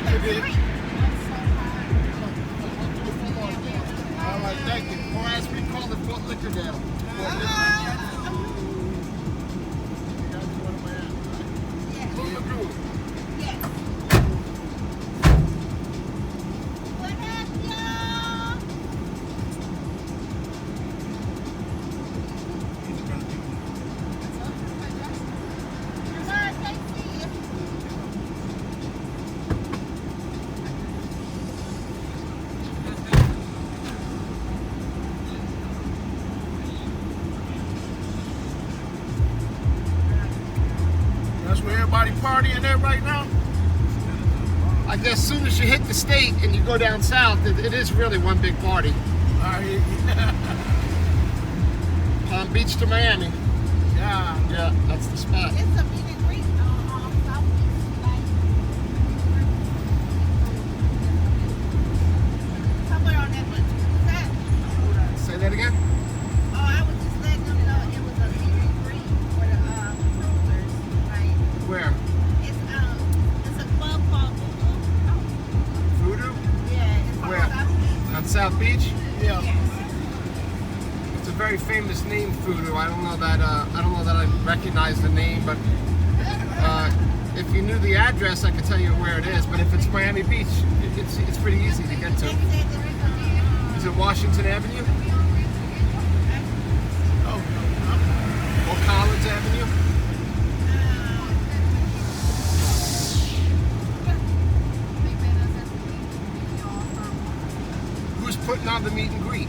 All right, thank you. Or as we call it, Fort Lauderdale. Lagoon. That's where everybody partying there right now. I guess as soon as you hit the state and you go down south, it is really one big party. All right. Palm Beach to Miami. Yeah. Yeah, that's the spot. It's a meet and greet on South Beach. Somewhere on that one. What's that? Say that again? Oh, I was just letting them know it was a meet and greet for the cruisers, right? Where? It's a club called Voodoo? Yeah, it's on Where? South Beach. On South Beach? Yes. It's a very famous name, Voodoo. I don't know that I recognize the name, but if you knew the address, I could tell you where it is. But if it's Miami Beach, it's pretty easy to get to. Is it Washington Avenue? Oh, or Collins Avenue? Who's putting on the meet and greet?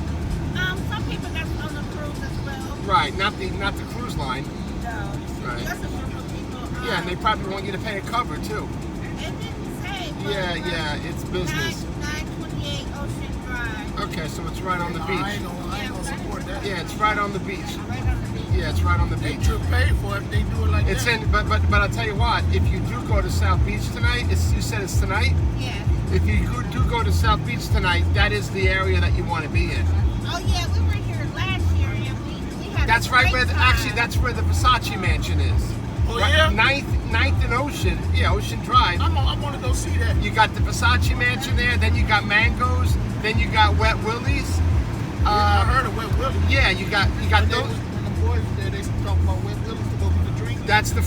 Some people that's on the cruise as well. Right, not the cruise line. No. Right. Just a group of people. Yeah, and they probably want you to pay a cover too. It didn't say. Yeah, it's business. 928 Ocean Drive. Okay, so it's right on the beach. I ain't gonna support that. Yeah, it's right on the beach. Right on the beach. Yeah, it's right on the They beach. should pay for it if they do it like It's that. in, but I'll tell you what. If you do go to South Beach tonight, you said it's tonight. Yeah. If you do go to South Beach tonight, that is the area that you want to be in. Oh yeah, we were here last year and we had. That's a right great where time. that's where the Versace mansion is. Oh, Right, yeah? 9th and Ocean. Yeah, Ocean Drive. I want to go see that. You got the Versace mansion there. Then you got Mangoes. Then you got Wet Willie's. I heard of Wet Willie. Yeah, you got When those. the boys there, they talk about Wet Willie to go get the drink. That's the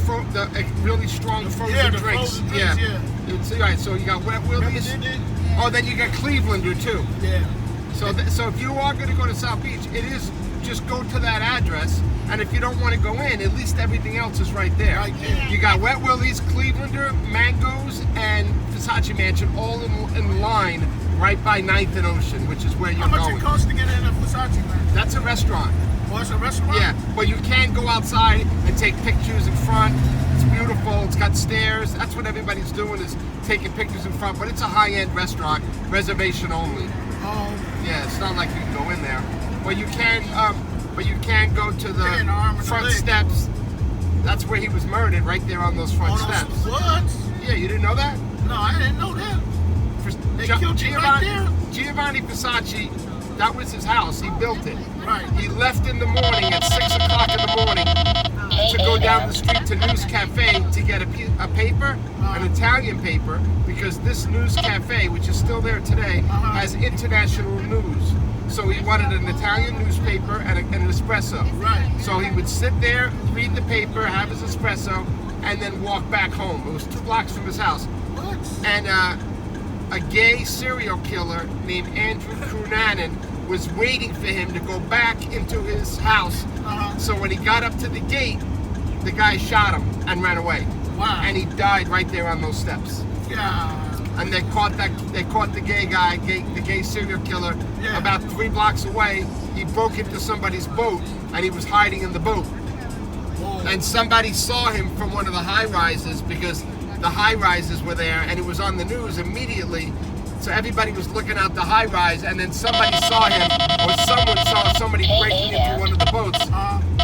really strong frozen Yeah, the drinks. frozen drinks, yeah. It's, all right, so you got Wet Remember Willie's. they did? Oh, then you got Clevelander too. Yeah. So if you are going to go to South Beach, it is just go to that address. And if you don't want to go in, at least everything else is right there. Right there. You got Wet Willie's, Clevelander, Mangoes, and Versace Mansion all in line right by 9th and Ocean, which is where you're How much going. it costs to get in a Versace man? That's a restaurant. Oh, it's a restaurant? Yeah, but you can go outside and take pictures in front. It's beautiful. It's got stairs. That's what everybody's doing is taking pictures in front. But it's a high-end restaurant, reservation only. Oh, Yeah, it's not like you can go in there. But you can go to Yeah, in the arm the and the front leg. steps. That's where he was murdered, right there on those front on steps. those woods? Yeah, you didn't know that? No, I didn't know that. They killed you right there? Giovanni Versace, that was his house. He built it. Right. He left in the morning at 6 o'clock in the morning to go down the street to News Cafe to get a paper, an Italian paper, because this News Cafe, which is still there today, has international news. So he wanted an Italian newspaper and an espresso. Right. So he would sit there, read the paper, have his espresso, and then walk back home. It was 2 blocks from his house. What? And a gay serial killer named Andrew Cunanan was waiting for him to go back into his house. So when he got up to the gate, the guy shot him and ran away. Wow. And he died right there on those steps. Yeah. And they caught the gay guy, the gay serial killer, Yeah. about 3 blocks away. He broke into somebody's boat and he was hiding in the boat. Whoa. And somebody saw him from one of the high rises because the high rises were there and it was on the news immediately. So everybody was looking out the high rise and then somebody saw him or someone saw somebody breaking into one of the boats.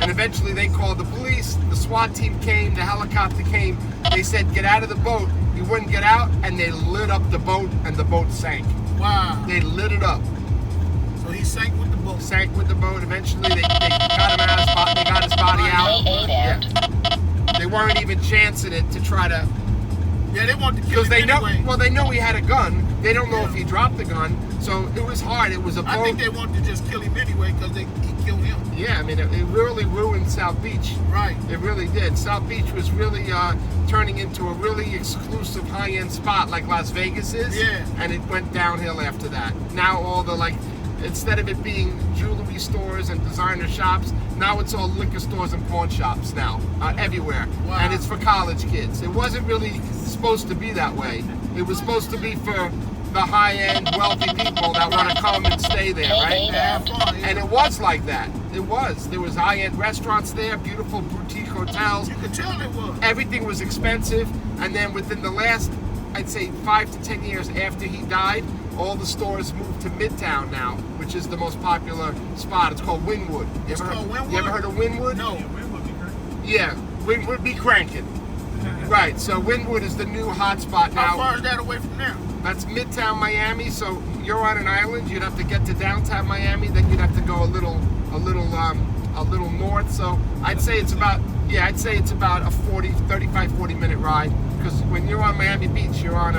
And eventually they called the police, the SWAT team came, the helicopter came. They said, get out of the boat. He wouldn't get out and they lit up the boat and the boat sank. Wow. They lit it up. So he sank with the boat. Sank with the boat. Eventually they got him out of his body. They got his body out. Yeah. They weren't even chancing it to try to. Yeah, they want to kill Because him they know, anyway. well, they know he had a gun. They don't know if he dropped the gun. So it was hard. It was a I think they wanted to just kill him anyway because he killed him. Yeah, I mean, it really ruined South Beach. Right. It really did. South Beach was really turning into a really exclusive high-end spot like Las Vegas is. Yeah. And it went downhill after that. Now all the, like, instead of it being jewelry stores and designer shops, now it's all liquor stores and pawn shops now, everywhere. Wow. And it's for college kids. It wasn't really supposed to be that way. It was supposed to be for the high-end, wealthy people that want to come and stay there, right? Have fun. And it was like that. It was. There was high-end restaurants there, beautiful boutique hotels. You could tell it was. Everything was expensive. And then within the last, I'd say 5 to 10 years after he died, all the stores moved to Midtown now, which is the most popular spot. It's called Wynwood. It's called Wynwood? You ever heard of Wynwood? No. Yeah, Wynwood be cranking. Right, so Wynwood is the new hot spot now. How far is that away from there? That's Midtown Miami, so you're on an island. You'd have to get to downtown Miami, then you'd have to go a little north. So I'd say it's about a 35, 40 minute ride. Because when you're on Miami Beach, you're on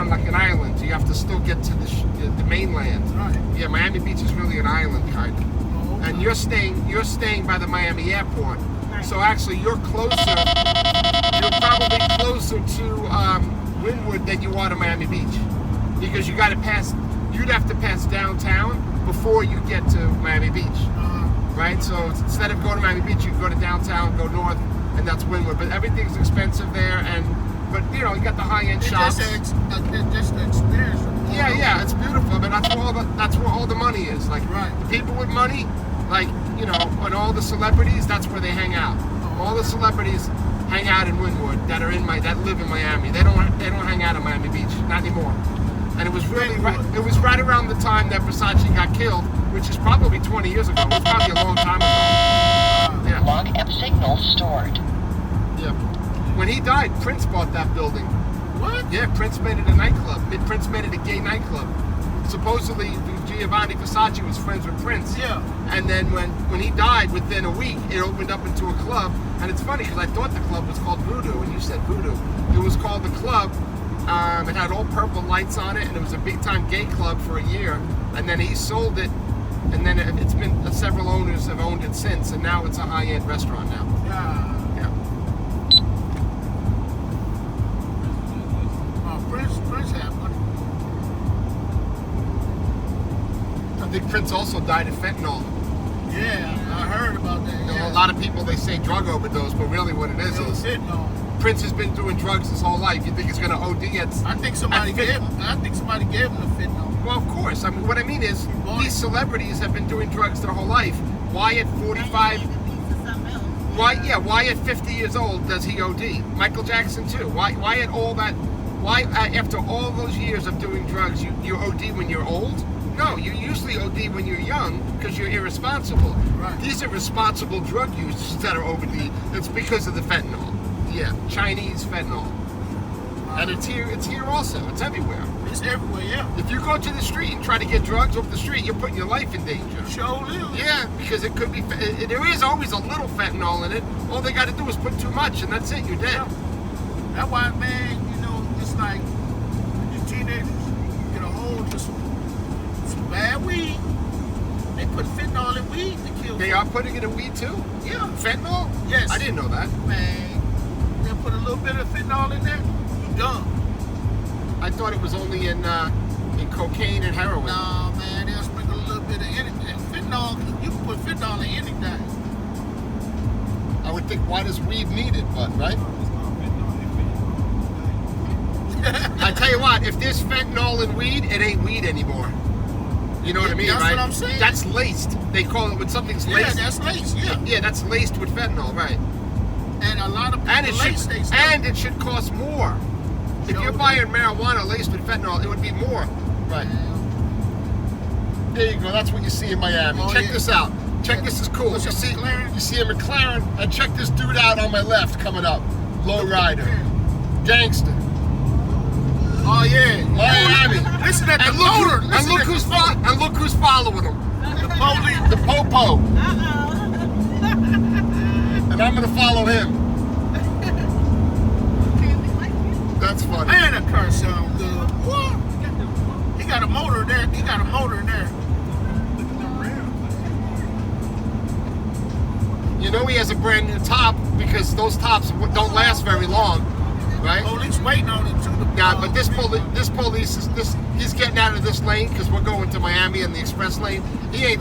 like an island. You have to still get to the mainland. Right. Yeah, Miami Beach is really an island kind of. Oh, okay. And you're staying by the Miami airport. Right. So actually, you're closer. You're probably closer to Wynwood than you are to Miami Beach, because you'd have to pass downtown before you get to Miami Beach, right? So instead of going to Miami Beach, you can go to downtown, go north, and that's Wynwood. But everything's expensive there, but you know, you got the high-end shops. Just an experience. Yeah, it's beautiful. But that's where all the money is. Like, Right. the people with money, like, you know, and all the celebrities, that's where they hang out. All the celebrities hang out in Wynwood that live in Miami. They don't hang out in Miami Beach, not anymore. And it was really right around the time that Versace got killed, which is probably 20 years ago. It was probably a long time ago. Yeah. Log and signal stored. Yeah. When he died, Prince bought that building. What? Yeah, Prince made it a nightclub. Prince made it a gay nightclub. Supposedly, Giovanni Versace was friends with Prince. Yeah. And then when he died, within a week, it opened up into a club. And it's funny because I thought the club was called Voodoo, and you said Voodoo. It was called the Club. It had all purple lights on it, and it was a big-time gay club for a year. And then he sold it, and then it's been several owners have owned it since, and now it's a high-end restaurant now. Yeah. Prince had money. I think Prince also died of fentanyl. Yeah, I heard about that. You know, Yeah. a lot of people, they say drug overdose, but really what it is Fentanyl. Prince has been doing drugs his whole life. You think he's going to OD at... I think somebody gave him the fentanyl. Well, of course. I mean, what I mean is, bought these it. celebrities have been doing drugs their whole life. Why at 45... Why at 50 years old does he OD? Michael Jackson too. Why at all that? Why after all those years of doing drugs, you OD when you're old? No, you usually OD when you're young because you're irresponsible. Right. These are responsible drug users that are OD. It's because of the fentanyl. Yeah, Chinese fentanyl. And it's here also. It's everywhere. It's everywhere, yeah. If you go to the street and try to get drugs off the street, you're putting your life in danger. Sure do. Yeah, because it could be. There is always a little fentanyl in it. All they got to do is put too much, and that's it. You're dead. That's why, man, you know, it's like these teenagers get a hold of some bad weed. They put fentanyl in weed to kill They people. are putting it in weed too. Yeah. Fentanyl? Yes. I didn't know that. Man, they put a little bit of fentanyl in there, you done. I thought it was only in cocaine and heroin. No, man, they'll sprinkle a little bit of anything. Fentanyl, you can put fentanyl in anything. I would think, why does weed need it? But right? I tell you what, if there's fentanyl in weed, it ain't weed anymore. You know what I mean, That's right? what I'm saying. That's laced. They call it when something's Yeah, laced. that's lace, yeah. Yeah, that's laced with fentanyl, right? And a lot of people And it lace should cost more. If Sure you're do. buying marijuana laced with fentanyl, it would be more. Right. There you go. That's what you see in Miami. Oh, check yeah. this out. Check this is cool. What's You a see, McLaren? you see a McLaren, and check this dude out on my left coming up. Low rider, gangster. Oh yeah. Miami. Listen at the And motor. look who's following him. The police. The popo. Uh-oh. And I'm gonna follow him. That's he got a motor in there. You know he has a brand new top because those tops don't last very long, right? Police waiting on him too. Yeah, but this police is he's getting out of this lane because we're going to Miami in the express lane. They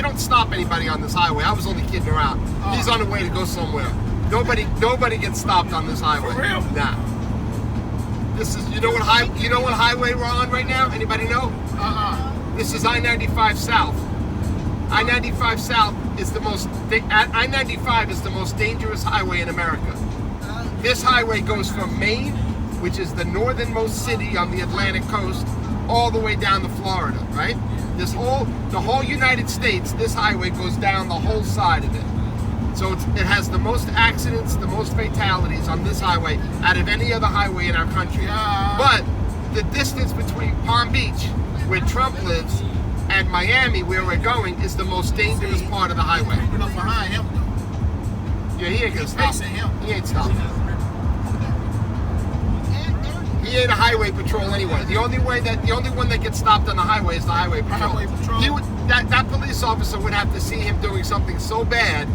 don't stop anybody on this highway. I was only kidding around. He's on the way to go somewhere. Nobody gets stopped on this highway. For real? Nah. This is you know what highway we're on right now? Anybody know? This is I-95 South. I-95 South is I-95 is the most dangerous highway in America. This highway goes from Maine, which is the northernmost city on the Atlantic coast, all the way down to Florida, right? The whole United States, this highway goes down the whole side of it. So it has the most accidents, the most fatalities on this highway out of any other highway in our country. But the distance between Palm Beach, where Trump lives, and Miami, where we're going, is the most dangerous part of the highway. Creeping up behind him though. Yeah, he ain't gonna stop. Facing him. He ain't stopping. He ain't a highway patrol anyway. The only one that gets stopped on the highway is the highway patrol. Highway patrol. That police officer would have to see him doing something so bad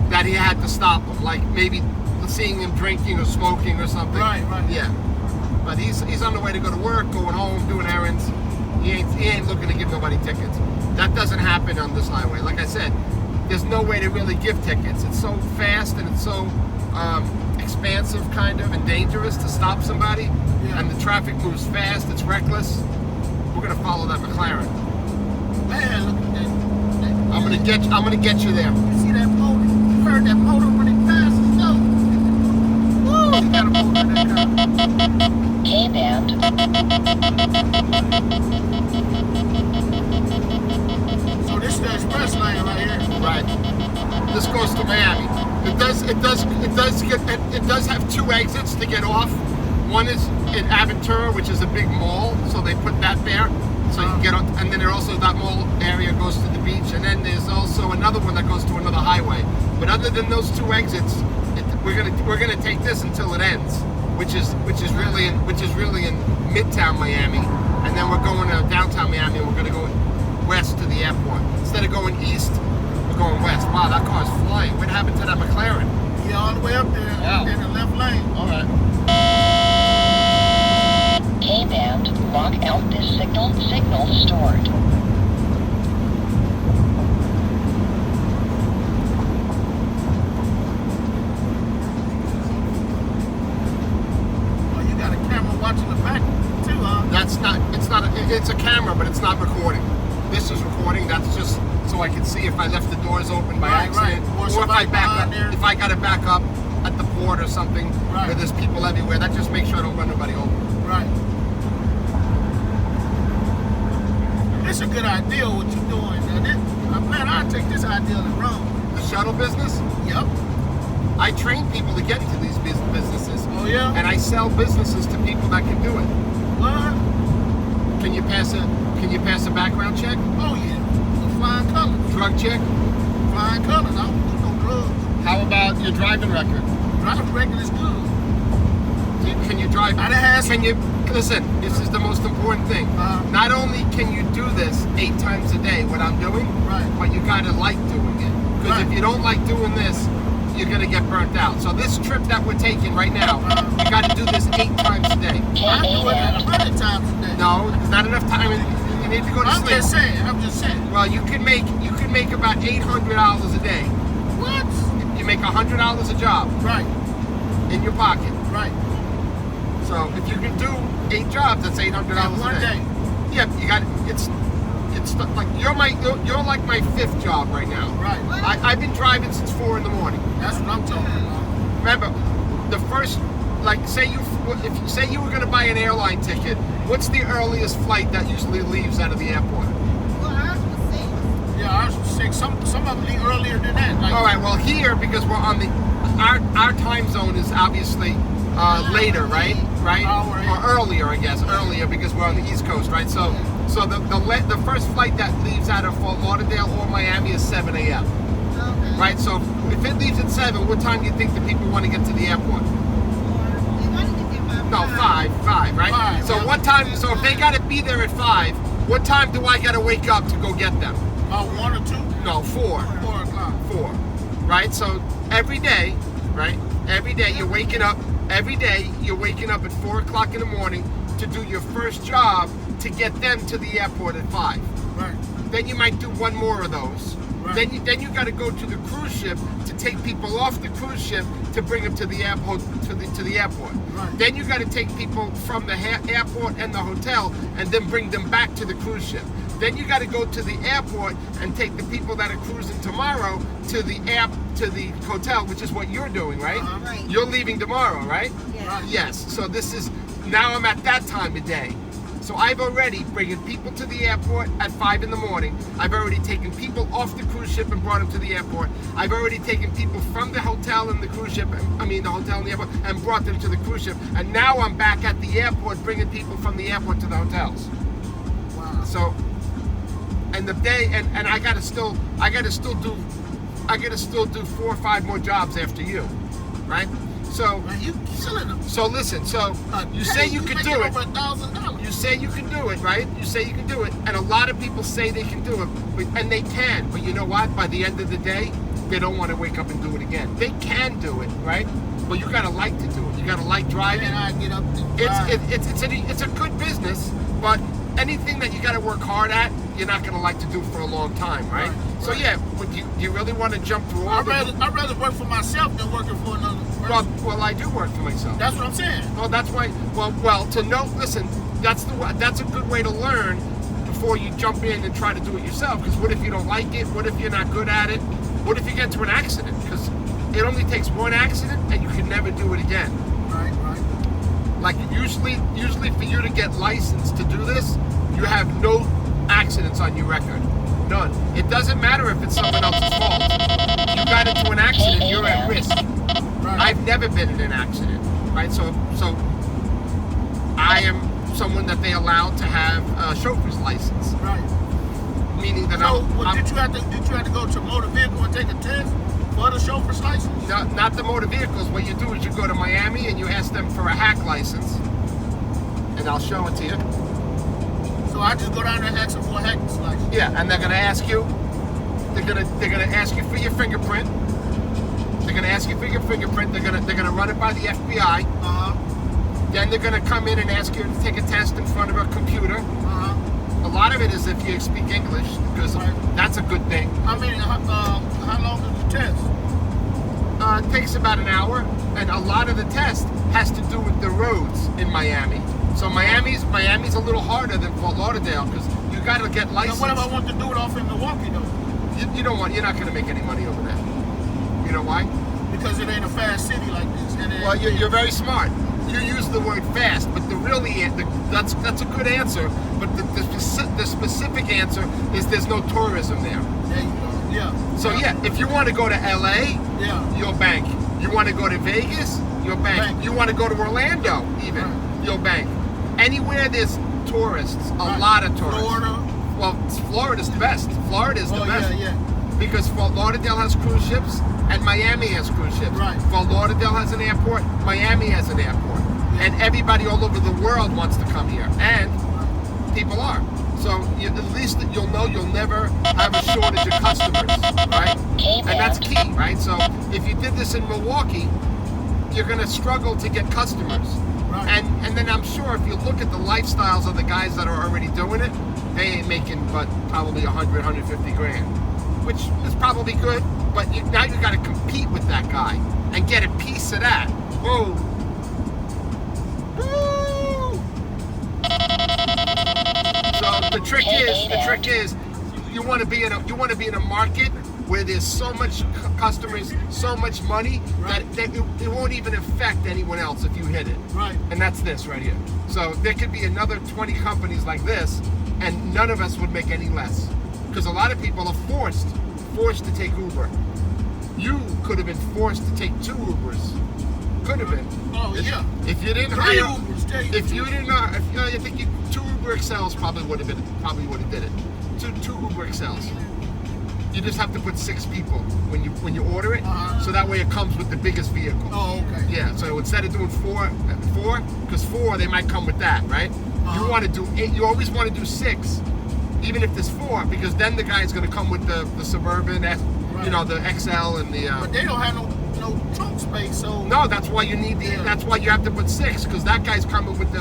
that he had to stop him, like maybe seeing him drinking or smoking or something. Right. Yeah. But he's on the way to go to work, going home, doing errands. He ain't looking to give nobody tickets. That doesn't happen on this highway. Like I said, there's no way to really give tickets. It's so fast and it's so expansive kind of and dangerous to stop somebody. Yeah. And the traffic moves fast, it's reckless. We're gonna follow that McLaren. Man, look at that. I'm gonna get you there. You see that motor? You heard that motor when it passes? No. Woo! You got a motor in that car. K-band. So this is the express lane right here. Right. This goes to Miami. It does have two exits to get off. One is in Aventura, which is a big mall, so they put that there. So you can get on, and then there also that mall area goes to the beach, and then there's also another one that goes to another highway. But other than those two exits, we're gonna take this until it ends, which is really in Midtown Miami, and then we're going to downtown Miami, and we're gonna go west to the airport instead of going east. We're going west. Wow, that car's flying. What happened to that McLaren? Yeah, all the way up there in the left lane. All right. K-band. Lock out this signal. Signal stored. Oh, you got a camera watching the back too, huh? It's a camera, but it's not recording. This is recording. That's just so I can see if I left the doors open by accident, Or if I back up, there. if I got to back up at the port or something where there's people everywhere. That just makes sure I don't run nobody over. Right. It's a good idea what you're doing. Man, I take this idea and run. The shuttle business. Yep. I train people to get into these businesses. Oh yeah. And I sell businesses to people that can do it. What? Can you pass a background check? Oh yeah. The flying colors. Drug check? Flying colors. I don't do no drugs. How about your driving record? Driving record is good. Can you drive? Can you listen? This is the most important thing. Not only can you do this 8 times a day, what I'm doing, but you gotta like doing it. Because if you don't like doing this, you're gonna get burnt out. So this trip that we're taking right now, you gotta do this 8 times a day. I do it 100 times a day. No, there's not enough time. You need to go to sleep. I'm just saying. Well, you can make about $800 a day. What? You make $100 a job. Right. In your pocket. Right. So if you can do 8 jobs, that's $800 one a day. Yeah, you got it's like you're like my 5th job right now. Right. I've been driving since 4 in the morning. That's what I'm talking about. Remember, the first, like, if you say you were going to buy an airline ticket, what's the earliest flight that usually leaves out of the airport? Well, ours was 6. Yeah, ours was 6. Some of them leave earlier than that. Like, all right. Well, here because we're on our time zone is obviously later, right? Right? Or earlier, I guess. Earlier because we're on the East Coast, right? So the first flight that leaves out of Fort Lauderdale or Miami is 7 a.m. Okay. Right? So if it leaves at 7, what time do you think the people want to get to the airport? They wanted to get my No, 5, right? 5, so yeah. what time? So if they got to be there at 5, What time do I gotta wake up to go get them? About 1 or 2? No, 4. 4 o'clock. 4. Right? So every day, right? Every day you're waking up. Every day you're waking up at 4 o'clock in the morning to do your first job to get them to the airport at 5. Right. Then you might do one more of those. Right. Then you got to go to the cruise ship to take people off the cruise ship to bring them to the airport. To the airport. Right. Then you got to take people from the airport and the hotel and then bring them back to the cruise ship. Then you got to go to the airport and take the people that are cruising tomorrow to the hotel, which is what you're doing, right? Right. You're leaving tomorrow, right? Yeah. Yes. So this is now I'm at that time of day. So I've already bringing people to the airport at 5 in the morning. I've already taken people off the cruise ship and brought them to the airport. I've already taken people from the hotel and the cruise ship, the hotel and the airport, and brought them to the cruise ship. And now I'm back at the airport bringing people from the airport to the hotels. Wow. So, and the day, and I gotta still do 4 or 5 more jobs after you, right? So, Man, you killing them. so listen, so you say you can do it. Over $1,000. You say you can do it, right? You say you can do it, and a lot of people say they can do it, and they can. But you know what? By the end of the day, they don't want to wake up and do it again. They can do it, right? But you gotta like to do it. You gotta like driving. And I get up and drive. It's a good business, but anything that you gotta work hard at, you're not gonna like to do for a long time, right? So yeah, would you really want to jump through all I'd rather work for myself than working for another person. Well, I do work for myself. That's what I'm saying. Well, that's why. Well, to know. Listen, that's a good way to learn before you jump in and try to do it yourself. Because what if you don't like it? What if you're not good at it? What if you get into an accident? Because it only takes one accident and you can never do it again. Right. Like usually for you to get licensed to do this, you have no accidents on your record. None. It doesn't matter if it's someone else's fault. You got into an accident, you're at risk. Right. I've never been in an accident, right? So I am someone that they allow to have a chauffeur's license, Right. meaning that Did you have to go to motor vehicle and take a test for the chauffeur's license? not the motor vehicles. What you do is you go to Miami and you ask them for a hack license, and I'll show it to you. So I just go down there and ask them for a hack's license. Yeah, and they're gonna ask you. They're gonna ask you for your fingerprint. They're gonna ask you for your fingerprint. They're gonna run it by the FBI. Then they're gonna come in and ask you to take a test in front of a computer. A lot of it is if you speak English, because that's a good thing. I mean, how long does the test? It takes about an hour, and a lot of the test has to do with the roads in Miami. So Miami's a little harder than Fort Lauderdale because you got to get Now, licensed. what if I want to do it off in Milwaukee though? You're not going to make any money over there. You know why? Because it ain't a fast city like this. And Well, you're very smart. You use the word fast, but that's a good answer. But the specific answer is there's no tourism there. There you go. Yeah. So yeah, if you want to go to LA, Yeah. you'll bank. You want to go to Vegas, you'll bank. Bank. You want to go to Orlando, even, you'll bank. Anywhere there's tourists, a lot of tourists. Florida. Well, Florida's the best. Florida's the best. Yeah. Because Fort Lauderdale has cruise ships and Miami has cruise ships. Right. Fort Lauderdale has an airport, Miami has an airport. And everybody all over the world wants to come here. And people are. So at least you'll know you'll never have a shortage of customers, right? And that's key, right? So if you did this in Milwaukee, you're going to struggle to get customers. Right. And then I'm sure if you look at the lifestyles of the guys that are already doing it, they ain't making but probably 100, 150 grand, which is probably good. But now you got to compete with that guy and get a piece of that. Whoa. Woo! So the trick is, you want to be in a market where there's so much customers, so much money that it won't even affect anyone else if you hit it. Right. And that's this right here. So there could be another 20 companies like this, and none of us would make any less, because a lot of people are forced to take Uber. You could have been forced to take 2 Ubers. Could have been. Oh yeah. If you didn't 3 hire, Ubers. if you didn't, I think 2 Uber XLs probably would have did it. Two Uber XLs. You just have to put 6 people when you order it, so that way it comes with the biggest vehicle. Oh, okay. Yeah. So instead of doing 4, because 4 they might come with that, right? You want to do 8. You always want to do 6 even if there's 4, because then the guy's going to come with the Suburban, you know, the XL and the. But they don't have no trunk space, so. No, that's why you need the. Yeah. That's why you have to put 6, because that guy's coming with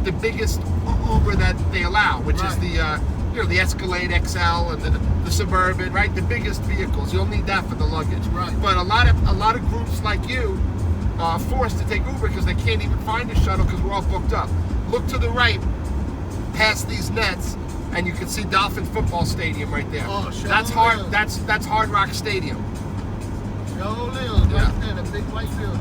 the biggest Uber that they allow, which is the you know, the Escalade XL and the Suburban, right? The biggest vehicles. You'll need that for the luggage. Right. But a lot of groups like you are forced to take Uber because they can't even find a shuttle because we're all booked up. Look to the right, past these nets, and you can see Dolphin Football Stadium right there. Oh, sure That's is. That's Hard Rock Stadium. Shuttle is Yeah. right there, the big white building.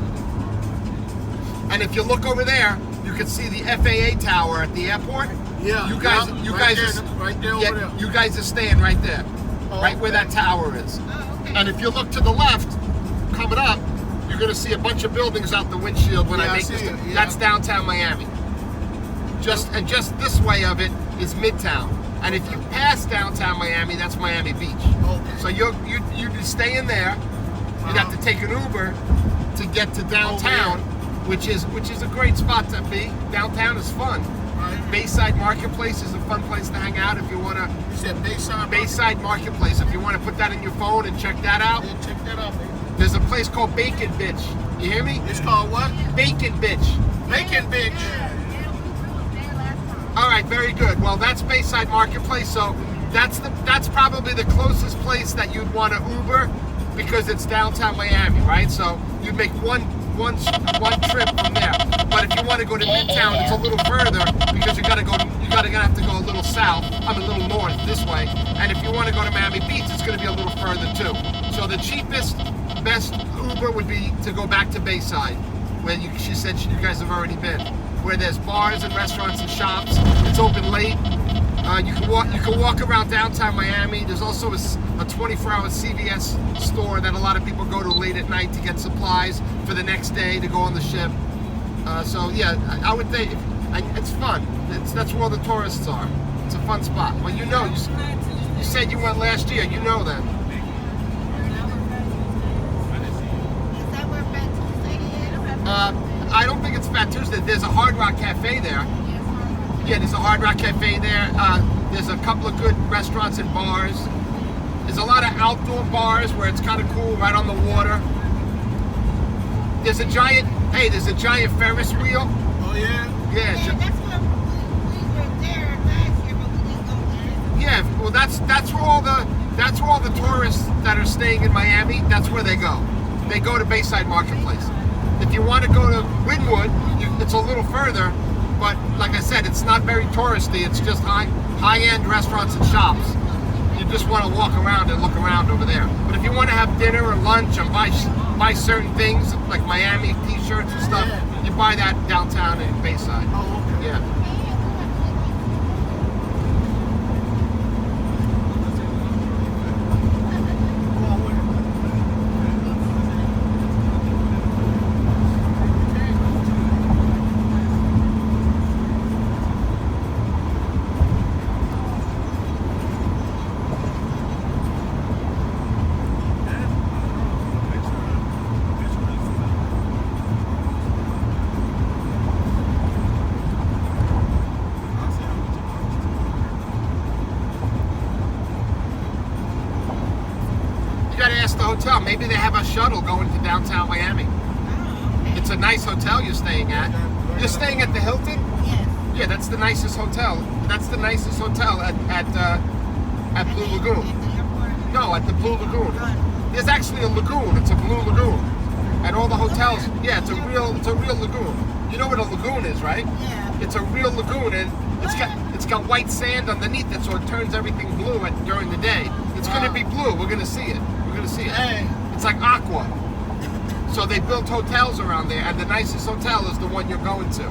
And if you look over there, you can see the FAA tower at the airport. Yeah. You guys right there over there. you guys are staying right there, Oh, right where that tower is. Oh, okay. And if you look to the left, coming up, you're going to see a bunch of buildings out the windshield when Yeah, I I make see this. it, yeah. That's downtown Miami. Just this way of it is Midtown. And if you pass downtown Miami, that's Miami Beach. Okay. So you'd be staying there. You'd have to take an Uber to get to downtown, which is a great spot to be. Downtown is fun. Right. Bayside Marketplace is a fun place to hang out if you want to. You said Bayside? Bayside Marketplace, if you want to put that in your phone and check that out. Yeah, check that out, baby. There's a place called Bacon Bitch. You hear me? It's called what? Bacon Bitch. Bacon Bitch. Yeah, we was there last time. All right, very good. Well, that's Bayside Marketplace, so that's probably the closest place that you'd want to Uber because it's downtown Miami, right? So you'd make one trip from there. But if you want to go to Midtown, it's a little further because you're gonna have to go a little south. A little north this way. And if you want to go to Miami Beach, it's gonna be a little further too. So the cheapest, best Uber would be to go back to Bayside, where she said you guys have already been, where there's bars and restaurants and shops. It's open late. You can walk around downtown Miami. There's also a 24-hour CVS store that a lot of people go to late at night to get supplies for the next day to go on the ship. So yeah, I would think it's fun. That's where all the tourists are. It's a fun spot. Well, you know, you said you went last year. You know that. Is that where Fat Tuesday is? I don't think it's Fat Tuesday. There's a Hard Rock Cafe there. Yeah, there's a Hard Rock Cafe there. There's a couple of good restaurants and bars. There's a lot of outdoor bars where it's kind of cool, right on the water. There's a giant Ferris wheel. Oh, yeah? Yeah, Yeah, that's where we were there last year, but we didn't go there. yeah. Well, that's where all the tourists that are staying in Miami. That's where they go. They go to Bayside Marketplace. If you want to go to Wynwood, it's a little further. But like I said, it's not very touristy. It's just high-end restaurants and shops. You just want to walk around and look around over there. But if you want to have dinner or lunch and buy certain things like Miami T-shirts and stuff, you buy that downtown in Bayside. Oh, okay. Yeah. Come on with it. You got to ask the hotel. Maybe they have a shuttle going to downtown Miami. Oh, okay. It's a nice hotel you're staying at. You're staying at the Hilton? Yes. Yeah, that's the nicest hotel. That's the nicest hotel at Blue Lagoon. At the airport. No, at the Blue Lagoon. There's actually a lagoon. It's a blue lagoon, and all the hotels. Yeah, it's a real lagoon. You know what a lagoon is, right? Yeah. It's a real lagoon, and it's got white sand underneath it, so it turns everything blue during the day. It's gonna be blue. We're gonna see it. We're gonna see it. Hey. It's like aqua. So they built hotels around there, and the nicest hotel is the one you're going to. So we're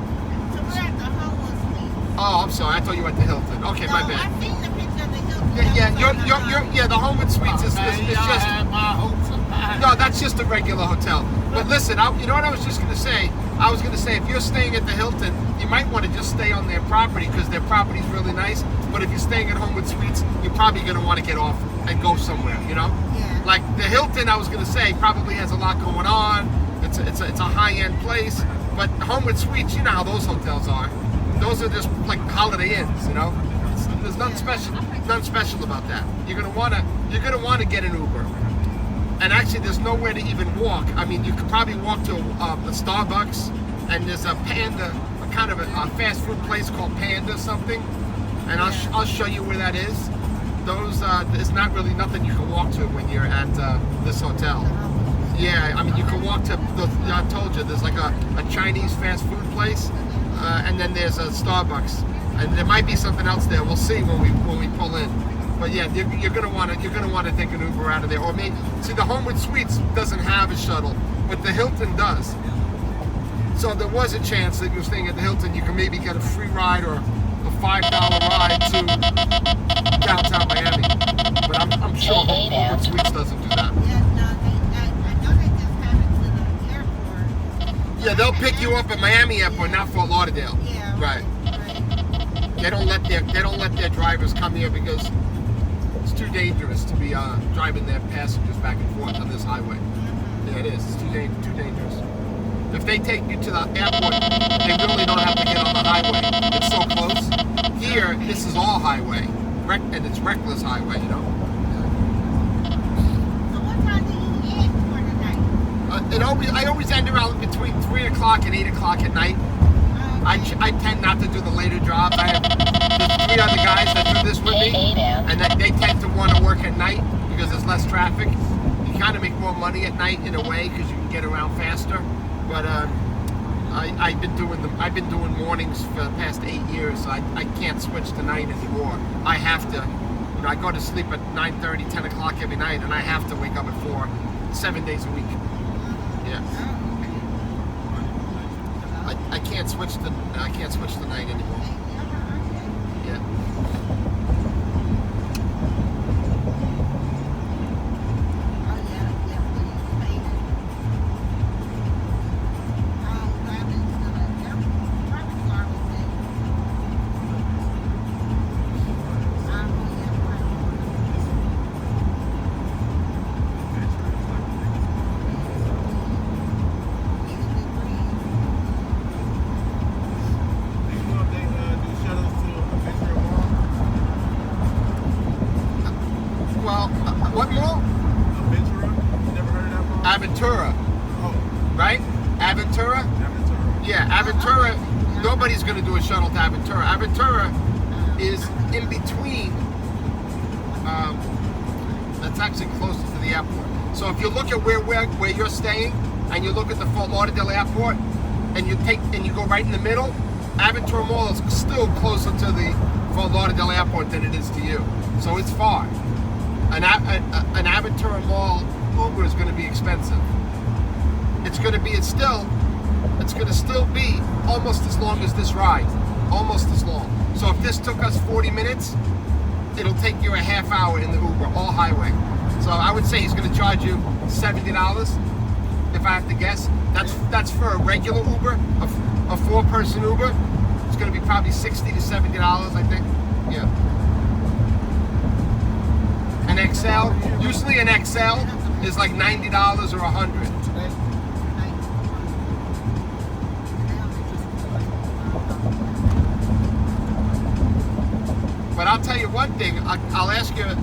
at the Homewood Suite. Oh, I'm sorry. I thought you were at the Hilton. Okay, my bad. I've seen the picture of the Hilton. Yeah, the Homewood Suites is Man, y'all just. had my hopes up high. No, that's just a regular hotel. But listen, you know what I was just going to say? I was going to say, if you're staying at the Hilton, you might want to just stay on their property because their property is really nice. But if you're staying at Homewood Suites, you're probably going to want to get off and go somewhere, you know? Yeah. Like the Hilton, I was going to say, probably has a lot going on. It's a high-end place. But Homewood Suites, you know how those hotels are. Those are just like Holiday Inns, you know? There's nothing special about that. You're gonna wanna get an Uber. And actually, there's nowhere to even walk. I mean, you could probably walk to a Starbucks, and there's a Panda, a kind of a fast food place called Panda something, and I'll show you where that is. Those there's not really nothing you can walk to when you're at this hotel. Yeah, I mean, you can walk to I told you there's like a Chinese fast food place, and then there's a Starbucks, and there might be something else there. We'll see when we pull in. But yeah, you're gonna want to take an Uber out of there, or maybe see the Homewood Suites doesn't have a shuttle, but the Hilton does. So there was a chance that you're staying at the Hilton, you can maybe get a free ride or a $5 ride to downtown Miami. But I'm sure Homewood Suites doesn't do that. Yeah, no, I know they just have it to the airport. Yeah, they'll pick you up at Miami Airport, not Fort Lauderdale. Yeah. Right. They don't let their drivers come here because it's too dangerous to be driving their passengers back and forth on this highway. Yeah, it is. It's too dangerous. If they take you to the airport, they really don't have to get on the highway. It's so close. Here, this is all highway, and it's reckless highway, you know. So what time do you end for tonight? I always end around between 3 o'clock and 8 o'clock at night. I tend not to do the later jobs. I have the 3 other guys that do this with me, and they tend to want to work at night because there's less traffic. You kind of make more money at night in a way because you can get around faster. But I've been doing mornings for the past 8 years, so I can't switch to night anymore. I have to. You know, I go to sleep at 9:30, 10 o'clock every night, and I have to wake up at 4, 7 days a week. Yeah. I can't switch to night anymore. Yeah. What mall? Aventura. Oh. Right? Aventura? Yeah, Aventura. Nobody's going to do a shuttle to Aventura. Aventura is in between. That's actually closer to the airport. So if you look at where you're staying, and you look at the Fort Lauderdale airport, and you go right in the middle, Aventura Mall is still closer to the Fort Lauderdale airport than it is to you. So it's far. An Aventura Mall Uber is going to be expensive. It's going to still be almost as long as this ride, almost as long. So if this took us 40 minutes, it'll take you a half hour in the Uber, all highway. So I would say he's going to charge you $70, if I have to guess. That's for a regular Uber, a 4-person Uber. It's going to be probably $60 to $70, I think. Yeah. An XL, usually an XL is like $90 or $100. But I'll tell you one thing, I'll ask you,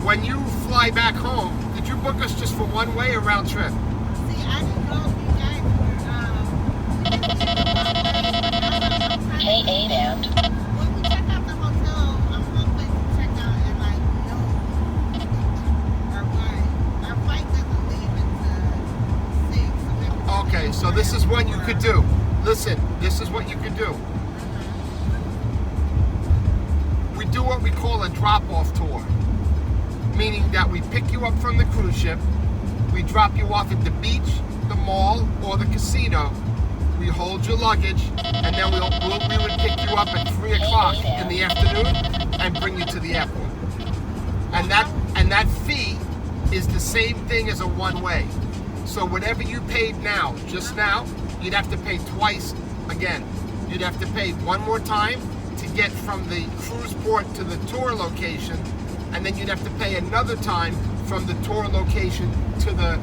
when you fly back home, did you book us just for one way or round trip? See, I didn't know if you guys were, K8 and when we check out the hotel, I'm hoping to check out at like noon or 1. Our flight doesn't leave until 6. So maybe Okay, so this is what you could do. Listen, this is what you could do. We do what we call a drop-off tour, meaning that we pick you up from the cruise ship, we drop you off at the beach, the mall, or the casino, we hold your luggage, and then we would pick you up at 3 o'clock in the afternoon and bring you to the airport. And that fee is the same thing as a one-way. So whatever you paid now, just now, you'd have to pay twice again. You'd have to pay one more time to get from the cruise port to the tour location, and then you'd have to pay another time from the tour location to the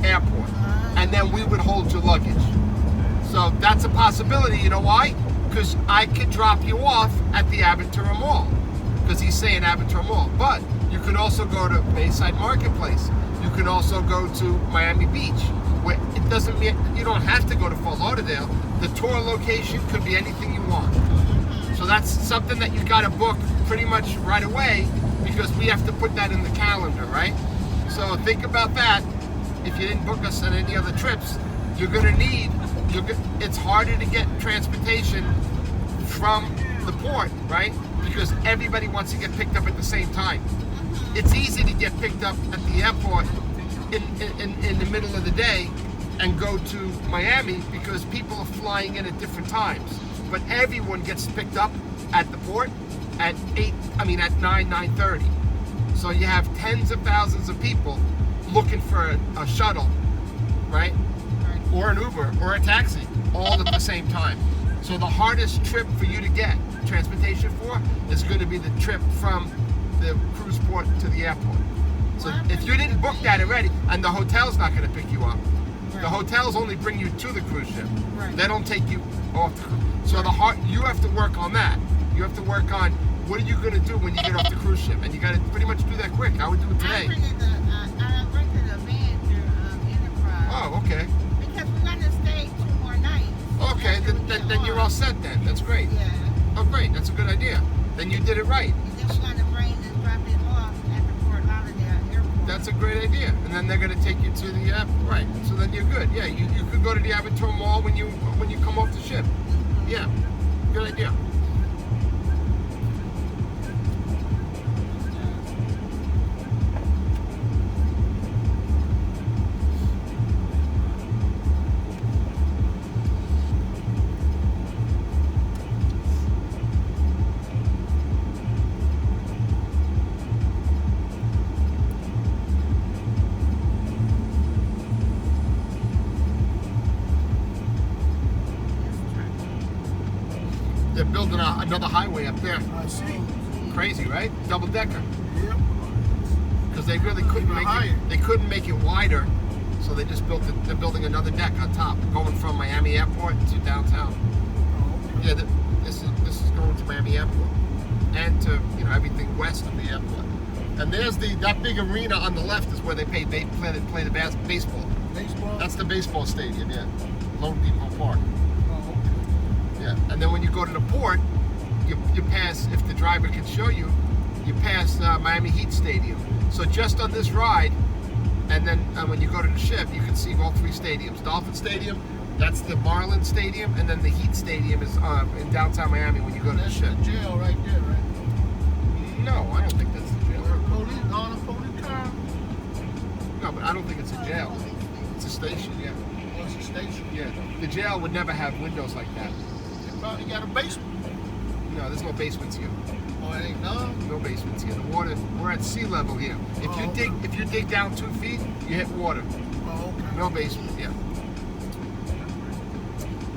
airport. And then we would hold your luggage. So that's a possibility. You know why? Because I could drop you off at the Aventura Mall. because he's saying Avatar Mall. But you can also go to Bayside Marketplace. You can also go to Miami Beach. Where it doesn't mean you don't have to go to Fort Lauderdale. The tour location could be anything you want. So that's something that you got to book pretty much right away, because we have to put that in the calendar, right? So think about that. If you didn't book us on any other trips, you're going to need, it's harder to get transportation from the port, right? Because everybody wants to get picked up at the same time. It's easy to get picked up at the airport in the middle of the day and go to Miami because people are flying in at different times. But everyone gets picked up at the port at 9:30. So you have tens of thousands of people looking for a shuttle, right? Or an Uber or a taxi, all at the same time. So the hardest trip for you to get transportation for is going to be the trip from the cruise port to the airport. So if you didn't book that already, and the hotel's not going to pick you up, the hotels only bring you to the cruise ship. They don't take you off the cruise. So you have to work on that. You have to work on what are you going to do when you get off the cruise ship, and you got to pretty much do that quick. I would do it today. I rented a van through Enterprise. Oh, okay. Because we're going to stay 2 more nights. Okay, then you're all set then. That's great. Yeah. Oh, great. That's a good idea. Then you did it right. And then we're going to bring and drop it off at the Fort Lauderdale airport. That's a great idea. And then they're going to take you to the airport. Right. So then you're good. Yeah, you could go to the Avatar Mall when you come off the ship. Yeah. Good idea. They're building another highway up there. I see. Crazy, right? Double decker. Yep. Because they really couldn't make it. They couldn't make it wider, so they just built it. They're building another deck on top, going from Miami Airport to downtown. Yeah, this is going to Miami Airport and to everything west of the airport. And there's that big arena on the left is where they play the baseball. Baseball? That's the baseball stadium. Yeah, Lone Depot Park. Oh, okay. Yeah, and then when you go to the port, you pass, if the driver can show you, you pass Miami Heat Stadium. So just on this ride, and then when you go to the ship, you can see all 3 stadiums. Dolphin Stadium, that's the Marlin Stadium, and then the Heat Stadium is in downtown Miami when you go to the ship. That's the jail right there, right? No, I don't think that's the jail. Police on a police car. No, but I don't think it's a jail. It's a station, yeah. Oh, it's a station. Yeah, the jail would never have windows like that. They probably got a basement. No, there's no basements here. Oh, it ain't none. No basements here. The water, we're at sea level here. If you dig down 2 feet, you hit water. Oh, okay. No basement, yeah.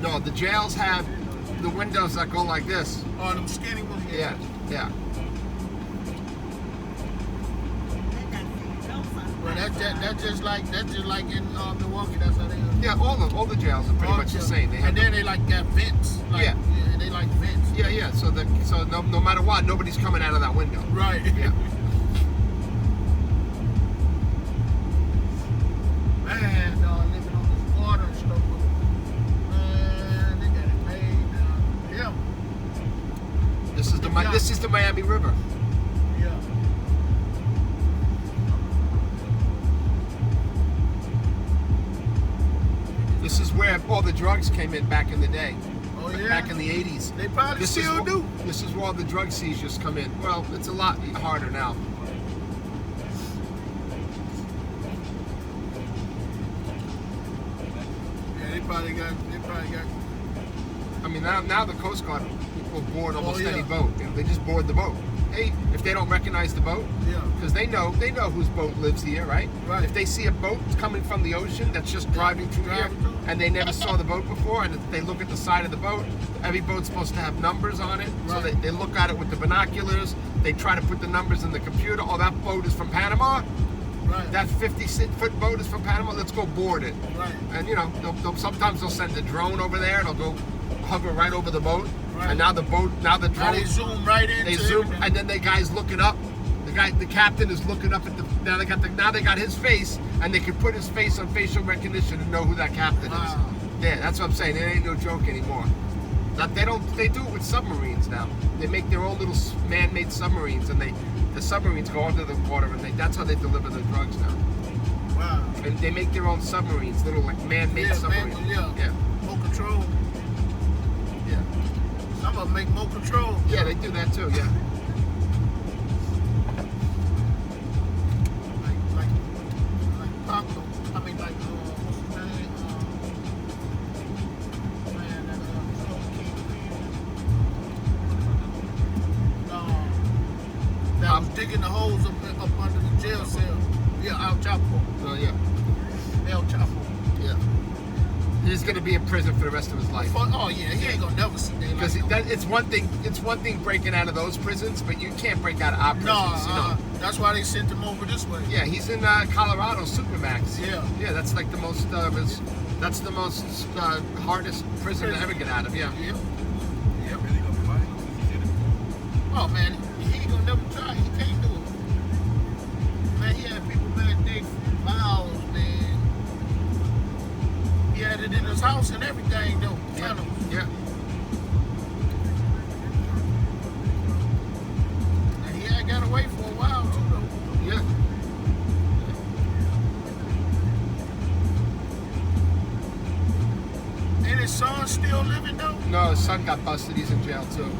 No, the jails have the windows that go like this. Oh, them skinny ones. Yeah, yeah. Well, that's just like in Milwaukee. That's how they. Yeah, all the jails are pretty much the same. They have and then they like got vents. Like, Yeah. They like vents. yeah. So no matter what, nobody's coming out of that window. Right. Yeah. Man, living on this water and stuff. Man, they got it made now. Yeah. This is the Miami River. Yeah. This is where all the drugs came in back in the day. Oh yeah. Back in the 80s. They probably still do. This is where all the drug seizures come in. Well, it's a lot harder now. Yeah, they probably got. I mean, now the Coast Guard will board almost yeah. any boat. They just board the boat. Hey, if they don't recognize the boat, Yeah. because they know whose boat lives here, right? Right. If they see a boat coming from the ocean that's just driving through here, and they never saw the boat before, and if they look at the side of the boat, every boat's supposed to have numbers on it. So Right. they look at it with the binoculars. They try to put the numbers in the computer. Oh, that boat is from Panama. Right. That 50-foot boat is from Panama. Let's go board it. Right. And sometimes they'll send a drone over there. It'll go hover right over the boat, Right. And now the boat, now the Now drone, they zoom right into they zoom, everything. and then the guy's looking up. The captain is looking up at the. Now they got his face, and they can put his face on facial recognition and know who that captain Wow. is. Yeah, that's what I'm saying. It ain't no joke anymore. That they don't. They do it with submarines now. They make their own little man-made submarines, and the submarines go under the water, and that's how they deliver the drugs now. Wow. And they make their own submarines, little like man-made Yeah, submarines. yeah. More control. Yeah. Some of them make more control. Yeah, they do that too. Yeah. Like Pablo. I mean, like, what's his name? Man, that was digging the holes up under the jail cell. Yeah, El Chapo. Oh yeah. El Chapo. Yeah. He's gonna be in prison for the rest of his life. Oh yeah, he ain't gonna never see daylight. Because it's one thing. It's one thing breaking out of those prisons, but you can't break out of our prisons. No, that's why they sent him over this way. Yeah, he's in Colorado, Supermax. Yeah. Yeah, that's like the most. That's the most hardest prison to ever get out of. Yeah. Yep. Oh man, he ain't gonna never try. He can't do it. Man, he had people back there for miles, man. He had it in his house and everything, though. Yeah. Tunnels. Yeah. And he had got away for a while too, though. Yeah. And his son still living though? No, his son got busted. He's in jail too.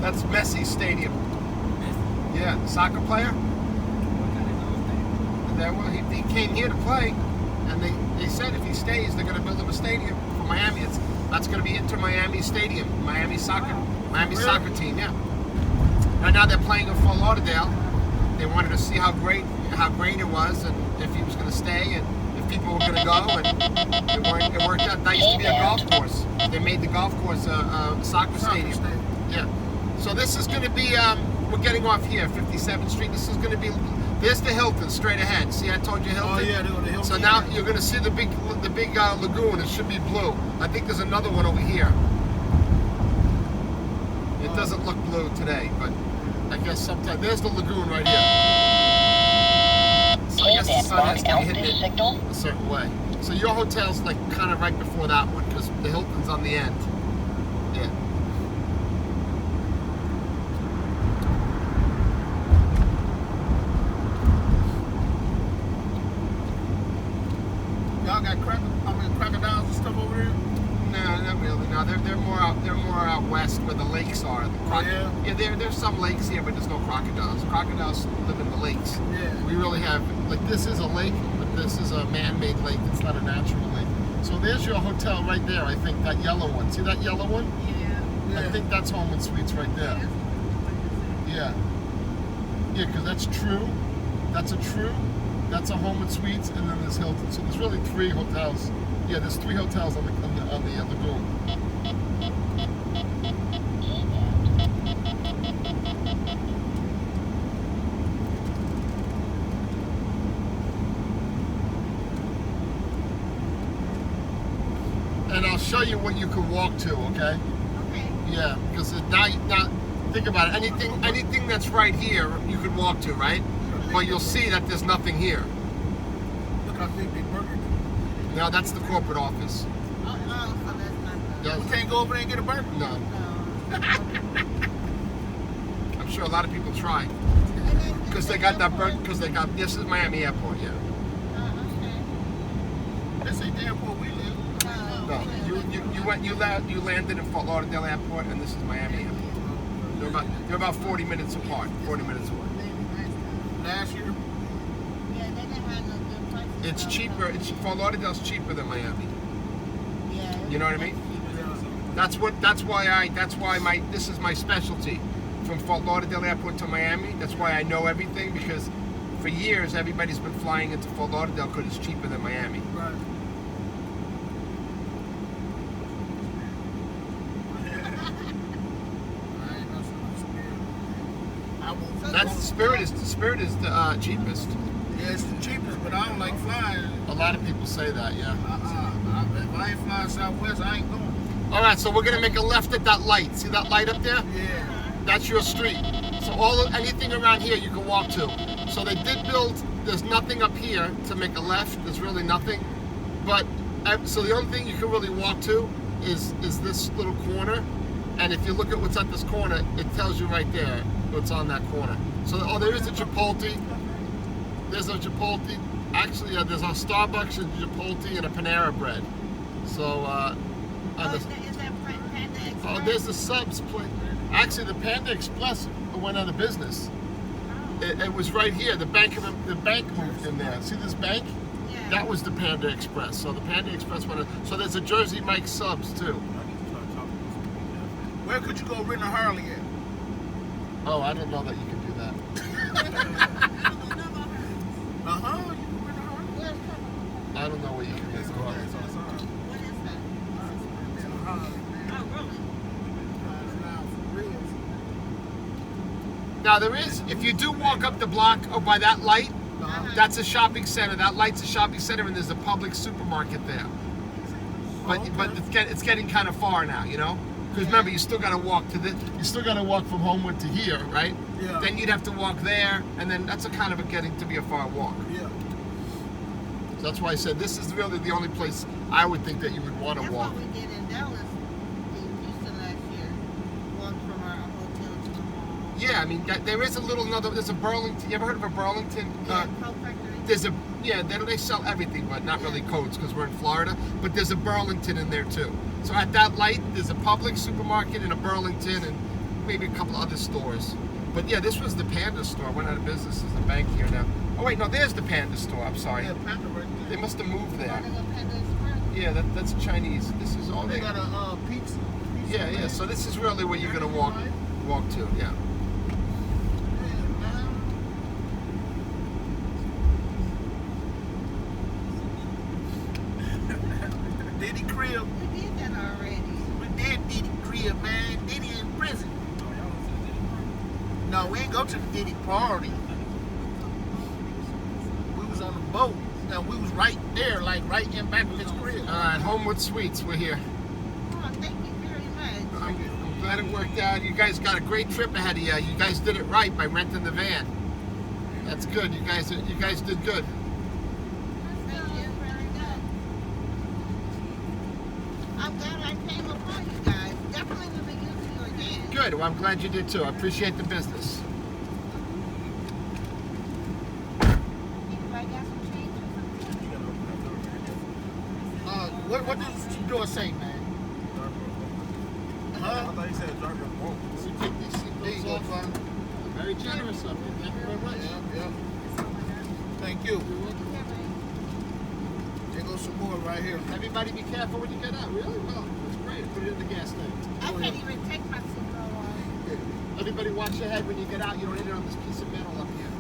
That's Messi Stadium. Yeah, the soccer player. Well, he came here to play, and they said if he stays, they're going to build him a stadium for Miami. That's going to be Inter Miami Stadium, Miami soccer team. Yeah. Right now they're playing in Fort Lauderdale. They wanted to see how great it was, and if he was going to stay, and if people were going to go, and it worked out. That used to be a golf course. They made the golf course a soccer stadium. Yeah. So this is going to be. We're getting off here, 57th Street. This is going to be. There's the Hilton straight ahead. See, I told you Hilton. Oh yeah, they're going to Hilton. So now you're going to see the big lagoon. It should be blue. I think there's another one over here. It doesn't look blue today, but I guess sometime. There's the lagoon right here. So I guess the sun has to be hitting it a certain way. So your hotel's like kind of right before that one because the Hilton's on the end. Yeah. Y'all got crocodiles and stuff over there? No, not really. No, they're more out west where the lakes are. Yeah, there's some lakes here, but there's no crocodiles. Crocodiles live in the lakes. Yeah. We really have this is a lake, but this is a man-made lake. It's not a natural lake. So there's your hotel right there. I think that yellow one. See that yellow one? Yeah. I think that's Homewood Suites right there. Yeah. Yeah, because that's True. That's a True. That's a Homewood Suites, and then there's Hilton. So there's really 3 hotels. Yeah, there's 3 hotels on the lagoon. And I'll show you what you can walk to. Okay? Okay. Yeah, because now think about it. Anything that's right here, you could walk to, right? But you'll see that there's nothing here. Look how big they burger. Now that's the corporate office. Oh, so that's not good. We can't go over there and get a burger. No. No. I'm sure a lot of people try. Because they got that burger, this is Miami Airport, yeah. Okay. This ain't the airport we live. No, you landed in Fort Lauderdale Airport, and this is Miami Airport. They're about 40 minutes apart, 40 minutes away. Last year. Yeah, they didn't have no good prices. It's cheaper. Fort Lauderdale's cheaper than Miami. Yeah. You know what I mean? This is my specialty. From Fort Lauderdale Airport to Miami. That's why I know everything, because for years everybody's been flying into Fort Lauderdale because it's cheaper than Miami. Right. Spirit is the cheapest. Yeah, it's the cheapest, but I don't like flying. A lot of people say that, yeah. If I ain't flying Southwest, I ain't going. All right, so we're gonna make a left at that light. See that light up there? Yeah. That's your street. So anything around here you can walk to. So they did build. There's nothing up here to make a left. There's really nothing. But so the only thing you can really walk to is this little corner. And if you look at what's at this corner, it tells you right there what's on that corner. So there is a Chipotle. There's a Chipotle. Actually, there's a Starbucks, a Chipotle, and a Panera Bread. So Is that Panda Express? there's the subs place. Actually, the Panda Express went out of business. It was right here. The bank moved in there. See this bank? Yeah. That was the Panda Express. So the Panda Express went out. So there's a Jersey Mike subs too. Where could you go rent a Harley at? Oh, I didn't know that you could do that. Uh-huh. You can rent a Harley. Where's that? I don't know where you can rent a Harley. What is that? Oh, really? Now there is, if you do walk up the block by that light, that's a shopping center. That light's a shopping center, and there's a public supermarket there. But it's getting kind of far now, you know. Because remember, you still got to walk you still got to walk from Homewood to here, right? Yeah. Then you'd have to walk there, and then that's getting to be a far walk. Yeah. So that's why I said this is really the only place I would think that you would want to That's walk. what we did in Dallas, in Houston last year. Walked from our hotel to the mall. Yeah, I mean, there is there's a Burlington. You ever heard of a Burlington? Coat factory. They sell everything, but not really coats because we're in Florida. But there's a Burlington in there too. So at that light, there's a public supermarket and a Burlington, and maybe a couple other stores. But yeah, this was the Panda store. Went out of business as a bank here now. Oh wait, no, there's the Panda store. I'm sorry. Yeah, Panda right They there. must have moved there. Wanna go Panda Express? Yeah, that's Chinese. This is all They they. got a pizza. Yeah, yeah. So this is really where you're gonna walk to. Yeah. Diddy crib. We did that already. We did Diddy crib, man. Diddy in prison. No, we ain't go to the Diddy party. We was on the boat, and we was right there, like right in back of his crib. All right, Homewood Suites. We're here. Oh, thank you very much. I'm glad it worked out. You guys got a great trip ahead of you. You guys did it right by renting the van. That's good. You guys did good. Thank you very much. I'm glad I came upon you guys. Definitely will be using you again. Good. Well, I'm glad you did too. I appreciate the business. Anybody got some change or something? What does the door say, man? I thought you said drop your phone. So take these There you seatbelts go, off. Father. Very generous of you. Thank you very much. Yeah. Thank you. There goes some more right here. Everybody be careful when you get out. Really? Well, that's great. Put it in the gas tank. I can't even take my seatbelt off. Everybody watch your head when you get out. You don't hit it on this piece of metal up here.